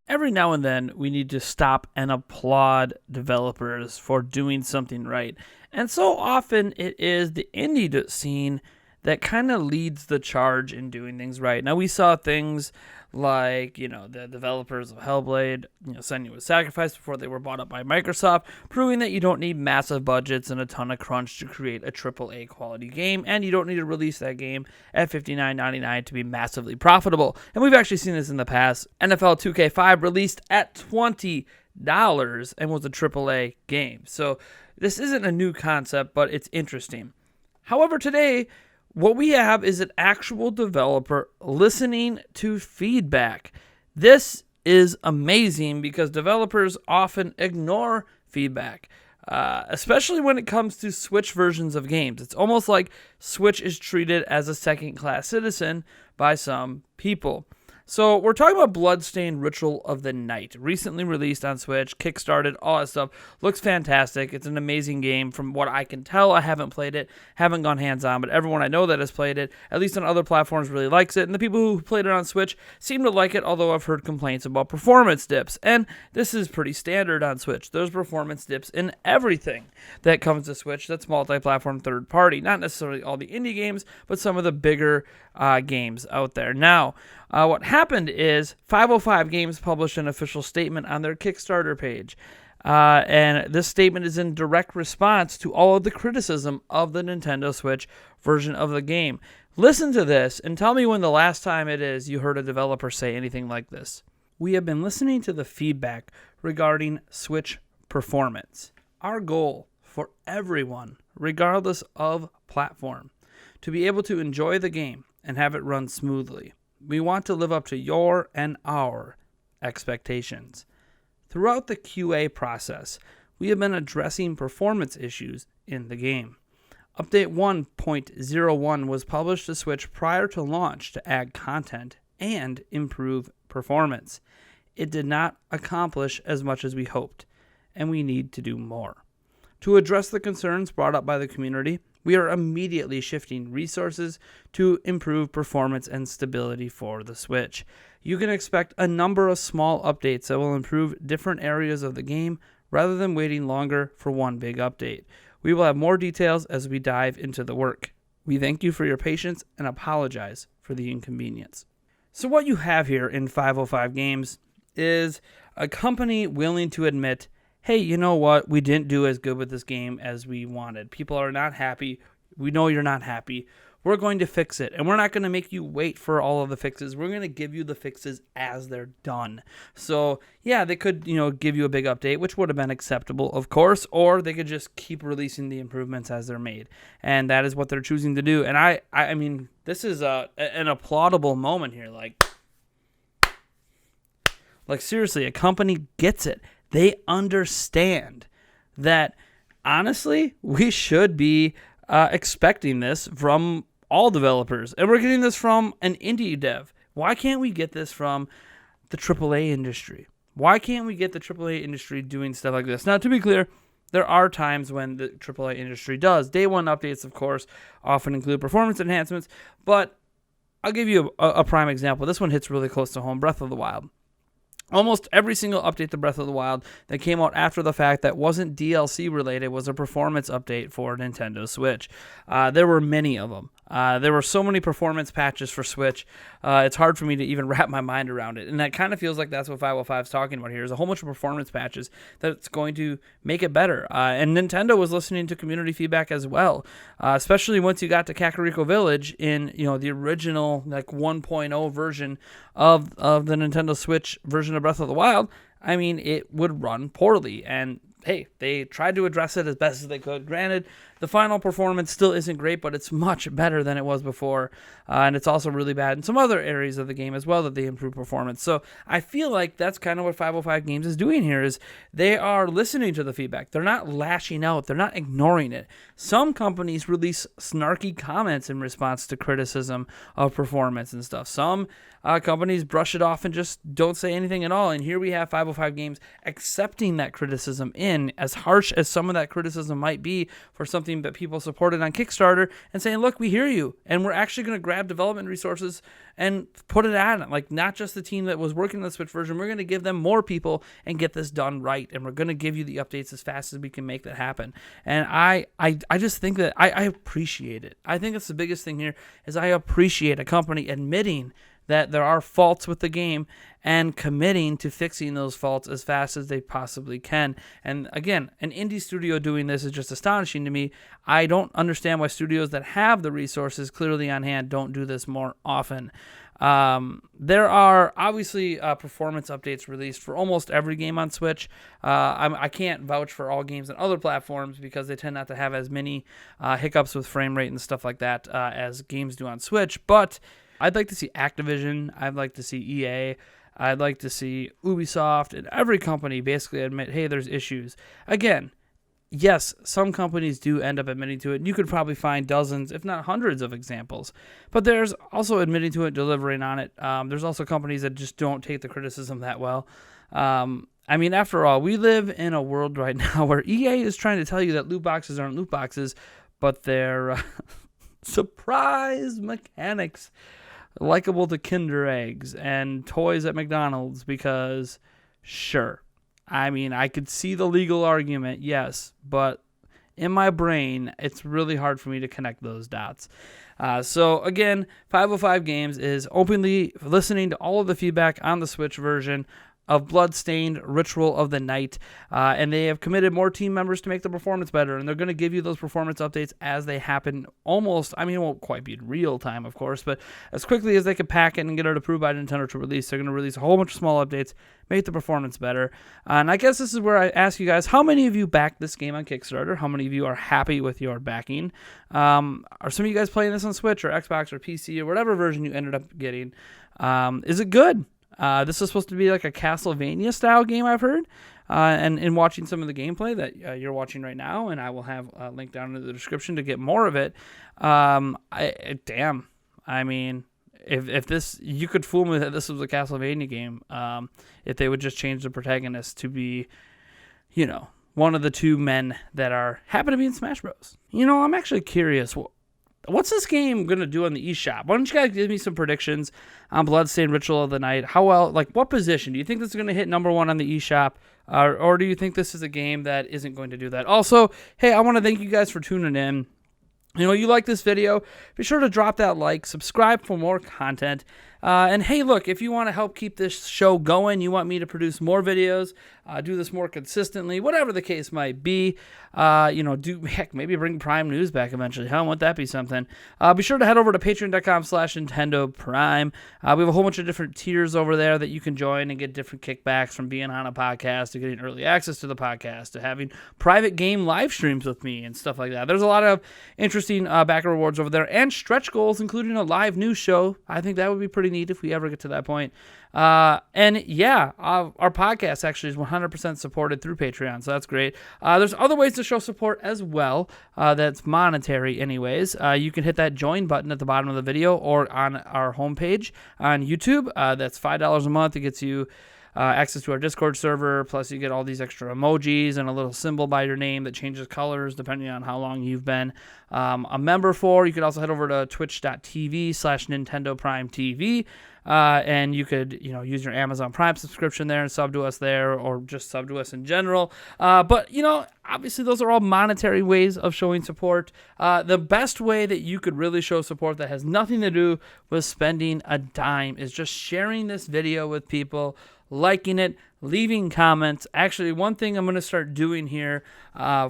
Every now and then, we need to stop and applaud developers for doing something right. And so often, it is the indie scene that kind of leads the charge in doing things right. Now, we saw things like, the developers of Hellblade, Senua Sacrifice before they were bought up by Microsoft, proving that you don't need massive budgets and a ton of crunch to create a AAA quality game, and you don't need to release that game at $59.99 to be massively profitable. And we've actually seen this in the past. NFL 2K5 released at $20 and was a AAA game. So this isn't a new concept, but it's interesting. However, today, what we have is an actual developer listening to feedback. This is amazing because developers often ignore feedback, especially when it comes to Switch versions of games. It's almost like Switch is treated as a second-class citizen by some people. So we're talking about Bloodstained Ritual of the Night, recently released on Switch, kickstarted, all that stuff. Looks fantastic. It's an amazing game from what I can tell. I haven't played it, haven't gone hands-on, but everyone I know that has played it, at least on other platforms, really likes it. And the people who played it on Switch seem to like it, although I've heard complaints about performance dips. And this is pretty standard on Switch. There's performance dips in everything that comes to Switch that's multi-platform third-party. Not necessarily all the indie games, but some of the bigger games out there. Now, what happened is 505 Games published an official statement on their Kickstarter page. And this statement is in direct response to all of the criticism of the Nintendo Switch version of the game. Listen to this and tell me when the last time it is you heard a developer say anything like this. We have been listening to the feedback regarding Switch performance. Our goal for everyone, regardless of platform, to be able to enjoy the game and have it run smoothly. We want to live up to your and our expectations. Throughout the QA process, we have been addressing performance issues in the game. Update 1.01 was published to Switch prior to launch to add content and improve performance. It did not accomplish as much as we hoped, and we need to do more. To address the concerns brought up by the community, we are immediately shifting resources to improve performance and stability for the Switch. You can expect a number of small updates that will improve different areas of the game rather than waiting longer for one big update. We will have more details as we dive into the work. We thank you for your patience and apologize for the inconvenience. So what you have here in 505 Games is a company willing to admit, hey, you know what? We didn't do as good with this game as we wanted. People are not happy. We know you're not happy. We're going to fix it. And we're not going to make you wait for all of the fixes. We're going to give you the fixes as they're done. So, yeah, they could, give you a big update, which would have been acceptable, of course, or they could just keep releasing the improvements as they're made. And that is what they're choosing to do. And I mean, this is an applaudable moment here. Like seriously, a company gets it. They understand that, honestly, we should be expecting this from all developers. And we're getting this from an indie dev. Why can't we get this from the AAA industry? Why can't we get the AAA industry doing stuff like this? Now, to be clear, there are times when the AAA industry does. Day one updates, of course, often include performance enhancements. But I'll give you a prime example. This one hits really close to home, Breath of the Wild. Almost every single update to Breath of the Wild that came out after the fact that wasn't DLC related was a performance update for Nintendo Switch. There were many of them. There were so many performance patches for Switch. It's hard for me to even wrap my mind around it. And that kind of feels like that's what 505 is talking about here, is a whole bunch of performance patches that's going to make it better. And Nintendo was listening to community feedback as well, especially once you got to Kakariko Village in the original 1.0 version of the Nintendo Switch version of Breath of the Wild. I mean, it would run poorly, and hey, they tried to address it as best as they could. Granted, the final performance still isn't great, but it's much better than it was before, and it's also really bad in some other areas of the game as well that they improve performance. So I feel like that's kind of what 505 Games is doing here, is they are listening to the feedback. They're not lashing out. They're not ignoring it. Some companies release snarky comments in response to criticism of performance and stuff. Some companies brush it off and just don't say anything at all. And here we have 505 Games accepting that criticism in, as harsh as some of that criticism might be for something something that people supported on Kickstarter and saying, look, we hear you, and we're actually going to grab development resources and put it on. Like, not just the team that was working on the Switch version, we're going to give them more people and get this done right, and we're going to give you the updates as fast as we can make that happen. And I just think that I appreciate it. I think that's the biggest thing here, is I appreciate a company admitting that there are faults with the game and committing to fixing those faults as fast as they possibly can. And again, an indie studio doing this is just astonishing to me. I don't understand why studios that have the resources clearly on hand don't do this more often. There are obviously performance updates released for almost every game on Switch. I can't vouch for all games on other platforms because they tend not to have as many hiccups with frame rate and stuff like that as games do on Switch. But I'd like to see Activision, I'd like to see EA, I'd like to see Ubisoft, and every company basically admit, hey, there's issues. Again, yes, some companies do end up admitting to it, and you could probably find dozens, if not hundreds of examples. But there's also admitting to it, delivering on it. There's also companies that just don't take the criticism that well. I mean, after all, we live in a world right now where EA is trying to tell you that loot boxes aren't loot boxes, but they're surprise mechanics. Likeable to Kinder Eggs and toys at McDonald's because, sure. I mean, I could see the legal argument, yes, but in my brain, it's really hard for me to connect those dots. So, again, 505 Games is openly listening to all of the feedback on the Switch version of Bloodstained Ritual of the Night, and they have committed more team members to make the performance better, and they're going to give you those performance updates as they happen almost, I mean, it won't quite be in real time, of course, but as quickly as they can pack it and get it approved by Nintendo to release, they're going to release a whole bunch of small updates, make the performance better. And I guess this is where I ask you guys, how many of you backed this game on Kickstarter? How many of you are happy with your backing? Are some of you guys playing this on Switch or Xbox or PC or whatever version you ended up getting? Is it good? This is supposed to be like a Castlevania-style game, I've heard, and in watching some of the gameplay that you're watching right now, and I will have a link down in the description to get more of it. Damn. I mean, if this, you could fool me that this was a Castlevania game, if they would just change the protagonist to be, you know, one of the two men that happen to be in Smash Bros. You know, I'm actually curious. What's this game going to do on the eShop? Why don't you guys give me some predictions on Bloodstained Ritual of the Night? How well, like, what position? Do you think this is going to hit number one on the eShop? Or do you think this is a game that isn't going to do that? Also, hey, I want to thank you guys for tuning in. You know, you like this video, be sure to drop that like, subscribe for more content. And hey, look, if you want to help keep this show going, you want me to produce more videos, do this more consistently, whatever the case might be, you know, maybe bring Prime News back eventually. Hell, wouldn't that be something? Be sure to head over to patreon.com/Nintendo Prime. We have a whole bunch of different tiers over there that you can join and get different kickbacks from being on a podcast to getting early access to the podcast to having private game live streams with me and stuff like that. There's a lot of interesting backer rewards over there and stretch goals, including a live news show. I think that would be pretty neat if we ever get to that point. And yeah, our podcast actually is 100% supported through Patreon, so that's great. There's other ways to show support as well, that's monetary anyways. You can hit that join button at the bottom of the video or on our homepage on YouTube. That's $5 a month. It gets you access to our Discord server, plus you get all these extra emojis and a little symbol by your name that changes colors depending on how long you've been a member for. You could also head over to twitch.tv/Nintendo Prime TV, and you could, you know, use your Amazon Prime subscription there and sub to us there, or just sub to us in general. But, you know, obviously those are all monetary ways of showing support. The best way that you could really show support that has nothing to do with spending a dime is just sharing this video with people, liking it, leaving comments. Actually, one thing I'm going to start doing here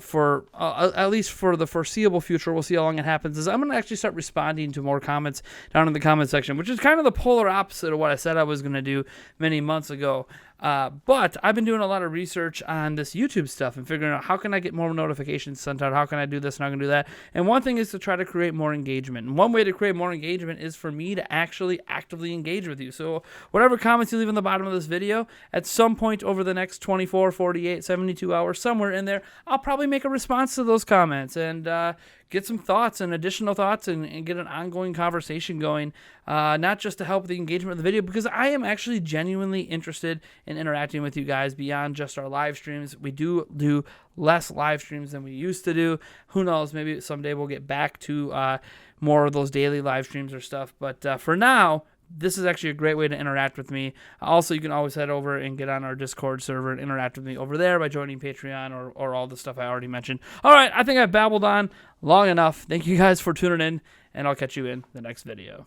for at least for the foreseeable future, we'll see how long it happens, is I'm going to actually start responding to more comments down in the comment section, which is kind of the polar opposite of what I said I was going to do many months ago. But I've been doing a lot of research on this YouTube stuff and figuring out how can I get more notifications sent out, how can I do this and how can I do that. And one thing is to try to create more engagement. And one way to create more engagement is for me to actually actively engage with you. So whatever comments you leave on the bottom of this video, at some point over the next 24, 48, 72 hours, somewhere in there, I'll probably make a response to those comments and get some thoughts and additional thoughts and get an ongoing conversation going, not just to help the engagement of the video, because I am actually genuinely interested in interacting with you guys beyond just our live streams. We do less live streams than we used to do. Who knows, maybe someday we'll get back to more of those daily live streams or stuff, but for now, this is actually a great way to interact with me. Also, you can always head over and get on our Discord server and interact with me over there by joining Patreon or all the stuff I already mentioned. All right, I think I've babbled on long enough. Thank you guys for tuning in, and I'll catch you in the next video.